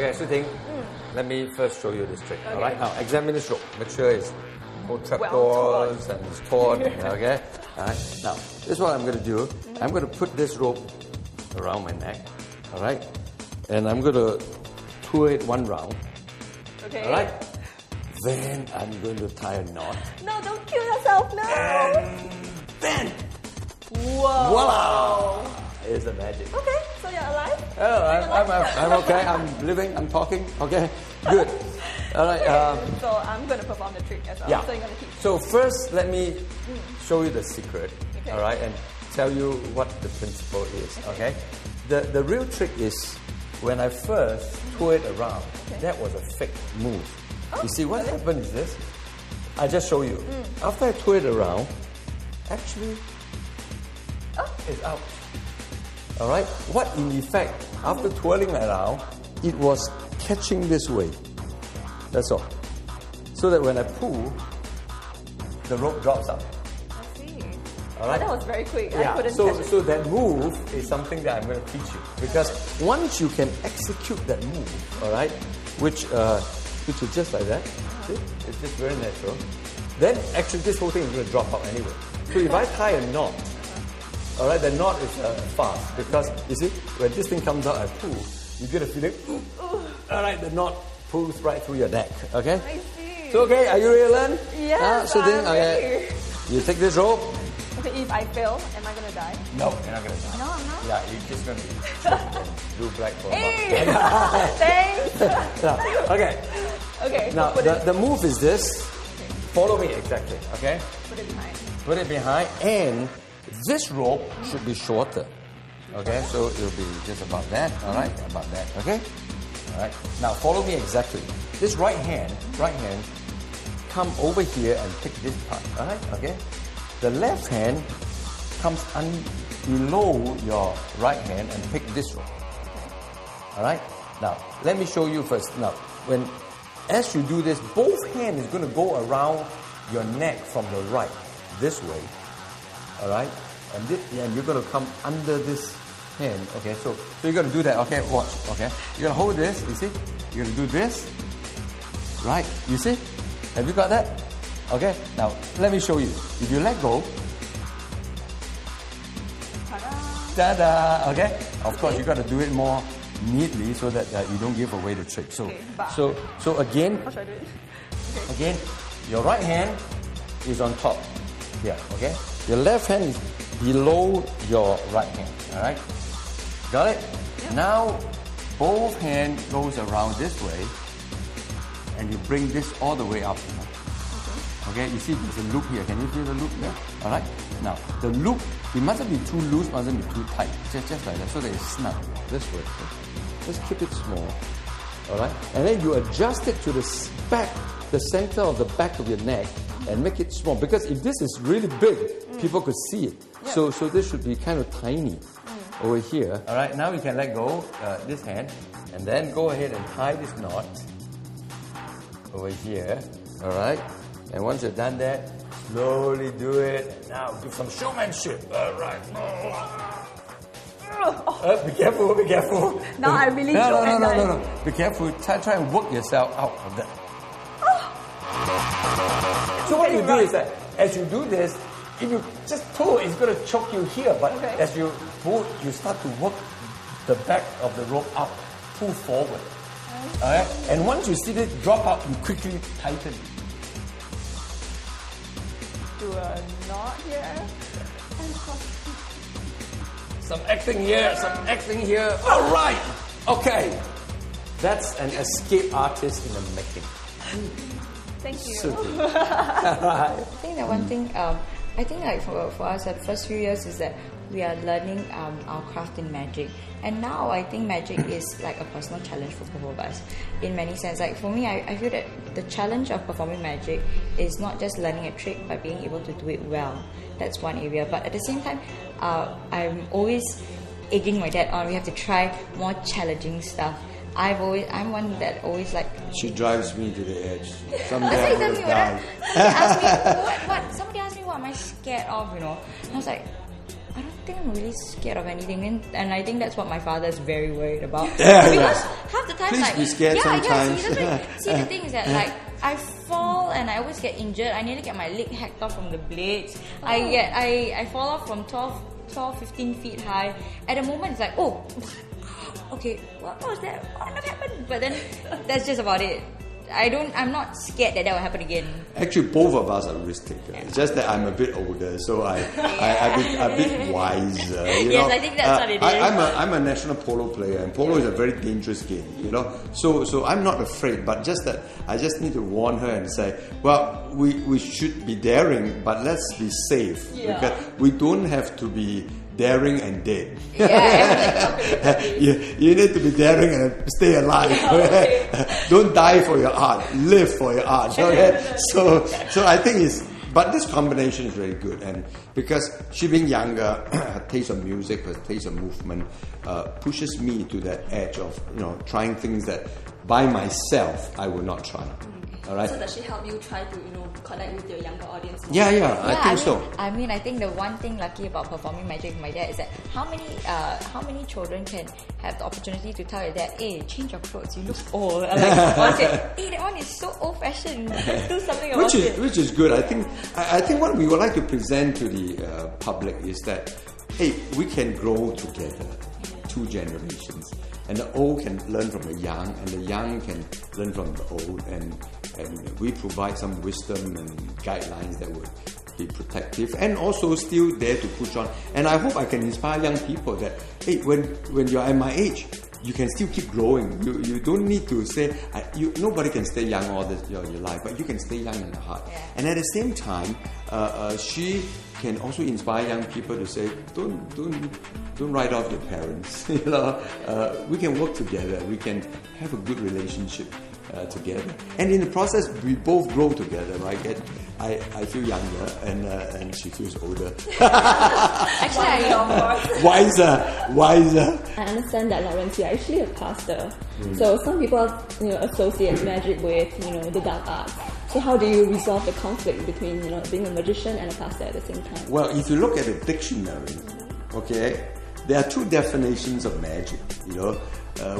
Okay, Shi Ting, let me first show you this trick. Okay. All right, now examine this rope. Make sure it's no trapdoors and it's taut. Okay, all right. Now, this is what I'm going to do. I'm going to put this rope around my neck. All right, and I'm going to pull it one round. Okay. All right. Then I'm going to tie a knot. No, don't kill yourself, no! And then, Whoa! voila! It's the magic. Okay, so you're alive? Oh, I'm okay. I'm living. I'm talking. Okay, good. All right. So I'm going to perform the trick as well. Yeah. So you're going to teach. So first, let me show you the secret. Okay. All right, and tell you what the principle is. Okay. The real trick is when I first twirl it around. Okay. That was a fake move. Oh, you see what happened is this. I just show you. After I twirl it around, actually, it's out. All right. What in effect, after twirling around, it was catching this way. That's all. So that when I pull, the rope drops out. I see. All right. That was very quick. I Yeah. couldn't So catch it. so that move is something that I'm going to teach you, because once you can execute that move, all right, which is just like that. See? It's just very natural. Then actually this whole thing is going to drop out anyway. So if I tie a knot, all right, the knot is fast, because you see when this thing comes out, I pull, you get a feeling. All right, the knot pulls right through your neck. Okay. I see. So okay, are you ready to learn? Yes, so then, I'm ready. you take this rope. Okay, if I fail, am I going to die? No, you're not going to die. No, I'm not. Yeah, you're just going to be choked and blue black for a Hey! month. Thanks! Yeah, okay. Okay, Now, put it, the move is this. Follow me exactly, okay? put it behind. Put it behind, and this rope should be shorter. Okay, so it'll be just about that, all right? About that, okay? All right. Now, follow me exactly. This right hand, come over here and take this part, all right? Okay? The left hand comes below your right hand and pick this rope. All right? Now, let me show you first. Now, as you do this, both hands is going to go around your neck from the right, this way. All right? And you're going to come under this hand. Okay, so you're going to do that. Okay, watch. Okay? You're going to hold this, you see? You're going to do this. Right? You see? Have you got that? Okay? Now, let me show you. If you let go, ta-da! Okay? Of course, you got to do it more neatly so that you don't give away the trick. So, Okay, so again, How should I do it? again, your right hand is on top here, okay? Your left hand is below your right hand, all right? Got it? Yeah. Now, both hand goes around this way, and you bring this all the way up. Okay, you see there's a loop here. Can you feel the loop there? All right? Now, the loop, it mustn't be too loose, mustn't be too tight. Just like that, so that it's snug. This way. Just keep it small. All right? And then you adjust it to the back, the center of the back of your neck, and make it small. Because if this is really big, people could see it. Yeah. So this should be kind of tiny over here. All right, now you can let go this hand, and then go ahead and tie this knot over here. All right? And once you've done that, slowly do it. And now do some showmanship. All right. Be careful, be careful. Now I really no, show no, and no, die. no, no. Be careful. Try and work yourself out of that. So what you do is that as you do this, if you just pull, it's going to choke you here. But Okay. as you pull, you start to work the back of the rope up, pull forward. All right? And once you see it drop out, you quickly tighten it. Do a knot here. And cross. Some acting here, some acting here. All right. Okay. That's an escape artist in the making. Thank you. Super. I think that one thing, I think like for us, the first few years is that we are learning our craft in magic, and now I think magic is like a personal challenge for both of us in many sense. Like for me, I feel that the challenge of performing magic is not just learning a trick but being able to do it well. That's one area, but at the same time, I'm always egging my dad on. We have to try more challenging stuff. I'm one that always like. She drives me to the edge. That's Someday I would exactly have what died. somebody asked me what am I scared of, you know? And I was like, I don't think I'm really scared of anything, and I think that's what my father is very worried about. Yeah, because half the time, please like, be scared sometimes. See, the thing is that like I fall and I always get injured. I nearly get my leg hacked off from the blades. I fall off from 12, 15 feet high. At the moment, it's like, oh, okay, what was that? What happened? But then that's just about it. I'm not scared that will happen again. Actually, both of us are risk takers. It's just that I'm a bit older, so I'm a bit wiser. Yes, I think that's what it is. I'm a national polo player, and polo is a very dangerous game. So I'm not afraid, but just that I just need to warn her and say, well, we should be daring, but let's be safe. Yeah. Because we don't have to be daring and dead. Yeah, you need to be daring and stay alive. Don't die for your art, live for your art. Okay? So I think but this combination is very good, and because she being younger, her taste of music, her taste of movement pushes me to that edge of trying things that by myself I would not try. All right. So does she help you try to connect with your younger audience? Yeah, I think so. I think the one thing lucky about performing magic with my dad is that how many children can have the opportunity to tell your dad, hey, change your clothes, you look old. Like, one say, hey, that one is so old fashioned. Do something about it. Which is good. I think what we would like to present to the public is that, hey, we can grow together, two generations. And the old can learn from the young, and the young can learn from the old, and we provide some wisdom and guidelines that would be protective and also still there to push on. And I hope I can inspire young people that, hey, when you're at my age, you can still keep growing. You don't need to say, nobody can stay young all your life, but you can stay young in the heart. Yeah. And at the same time, she can also inspire young people to say, don't write off your parents. We can work together. We can have a good relationship together. And in the process, we both grow together, right? I feel younger, and she feels older. Actually, wiser. I understand that, Lawrence, you're actually a pastor. So some people associate magic with the dark arts. So how do you resolve the conflict between being a magician and a pastor at the same time? Well, if you look at the dictionary, okay, there are two definitions of magic.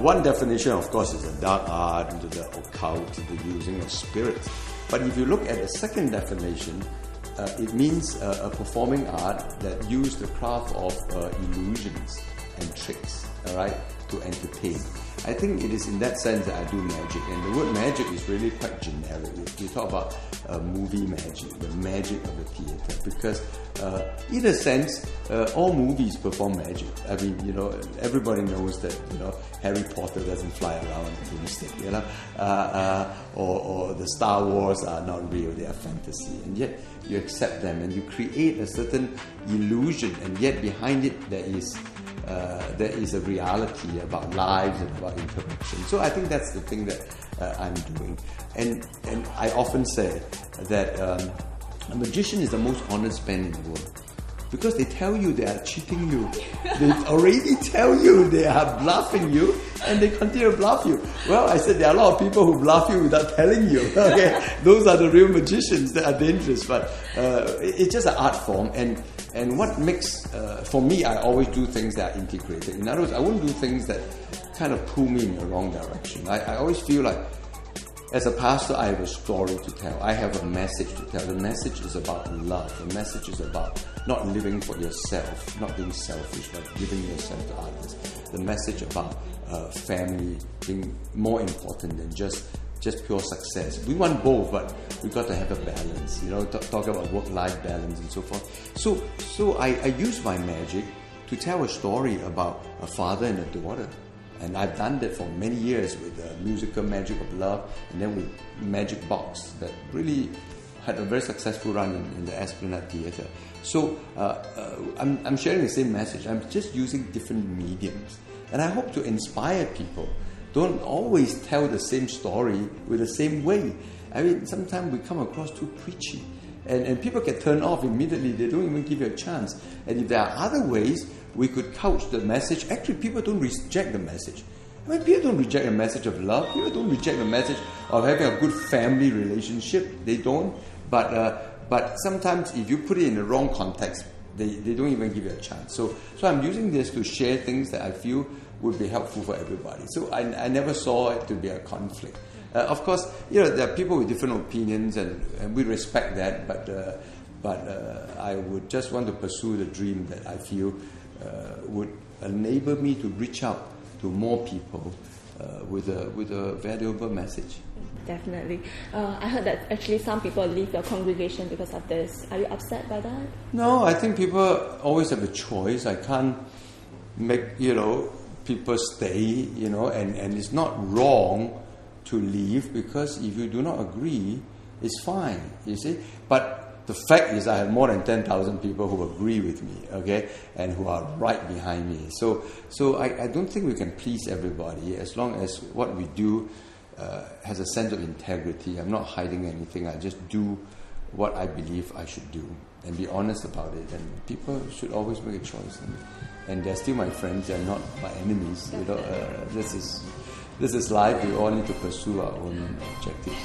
One definition, of course, is the dark art, the occult, the using of spirits. But if you look at the second definition, it means a performing art that uses the craft of illusions and tricks, all right, to entertain. I think it is in that sense that I do magic, and the word magic is really quite generic. You talk about movie magic, the magic of the theatre, because in a sense, all movies perform magic. I mean, everybody knows that Harry Potter doesn't fly around on a broomstick, or the Star Wars are not real; they are fantasy, and yet you accept them and you create a certain illusion, and yet behind it there is a reality about lives and about interaction. So I think that's the thing that I'm doing. And I often say that a magician is the most honest man in the world. Because they tell you they are cheating you. They already tell you they are bluffing you, and they continue to bluff you. Well, I said there are a lot of people who bluff you without telling you. Okay, those are the real magicians that are dangerous. But it's just an art form, and what makes for me, I always do things that are integrated. In other words, I won't do things that kind of pull me in the wrong direction. I always feel like, as a pastor, I have a story to tell. I have a message to tell. The message is about love. The message is about not living for yourself, not being selfish, but giving yourself to others. The message about family being more important than just pure success. We want both, but we've got to have a balance. Talk about work-life balance and so forth. So I use my magic to tell a story about a father and a daughter. And I've done that for many years with the musical Magic of Love, and then with Magic Box that really had a very successful run in the Esplanade Theatre. So I'm sharing the same message. I'm just using different mediums. And I hope to inspire people. Don't always tell the same story with the same way. I mean, sometimes we come across too preachy. And people get turned off immediately. They don't even give you a chance. And if there are other ways we could couch the message, actually people don't reject the message. I mean, people don't reject the message of love. People don't reject the message of having a good family relationship. They don't. But sometimes if you put it in the wrong context, They don't even give you a chance. So I'm using this to share things that I feel would be helpful for everybody. So I never saw it to be a conflict. Of course, there are people with different opinions, and we respect that. But I would just want to pursue the dream that I feel would enable me to reach out to more people with a valuable message. Definitely. I heard that actually some people leave your congregation because of this. Are you upset by that? No, I think people always have a choice. I can't make, people stay, and it's not wrong to leave, because if you do not agree, it's fine, you see. But the fact is, I have more than 10,000 people who agree with me, okay, and who are right behind me. So I don't think we can please everybody, as long as what we do has a sense of integrity. I'm not hiding anything. I just do what I believe I should do and be honest about it. And people should always make a choice. And they're still my friends. They're not my enemies. This is life. We all need to pursue our own objectives.